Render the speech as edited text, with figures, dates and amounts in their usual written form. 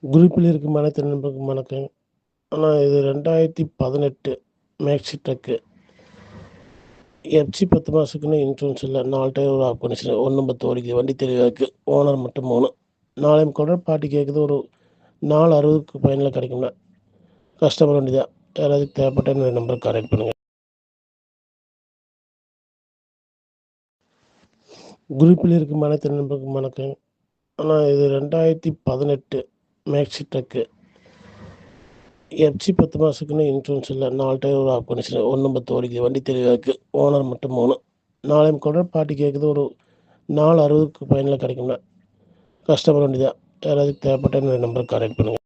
குரூப்பில் இருக்கும் அனைத்து நண்பர்களுக்கும் வணக்கம். ஆனால் இது 2018 மேக்ஸி ட்ரக்கு. எஃப்சி 10 மாதத்துக்குன்னு இன்சூரன்ஸ் இல்லை. 4 டயர் ஒரு ஆஃப் கண்டிஷன் 1 ஓடிக்குது. வண்டி தெளிவாக இருக்குது. ஓனர் மட்டும் 3. நாளையும் கூட பாட்டி கேட்குது. ஒரு 460க்கு ஃபைனலில் கிடைக்கும்னா கஸ்டமர் வண்டி தான். யாராவது தேவைப்பட்ட என்னோட நம்பருக்கு கான்டாக்ட் பண்ணுங்கள். குரூப்பில் இருக்கும் அனைத்து நண்பர்களுக்கும் வணக்கம். ஆனால் இது 2018 மேக்ஸி ட்ரக்கு. எஃப்சி 10 மாதத்துக்குன்னு இன்சூரன்ஸ் இல்லை. 4 டயர் ஒரு ஆஃப் கண்டிஷன் 1 ஓடிக்குது. வண்டி தெளிவாக இருக்குது. ஓனர் மட்டும் 3. நாளையும் கூட பாட்டி கேட்குது. ஒரு 460க்கு ஃபைனலில் கிடைக்கும்னா கஸ்டமர் வண்டி தான். யாராவது தேவைப்பட்ட என்னோட நம்பருக்கு கான்டாக்ட் பண்ணுங்கள்.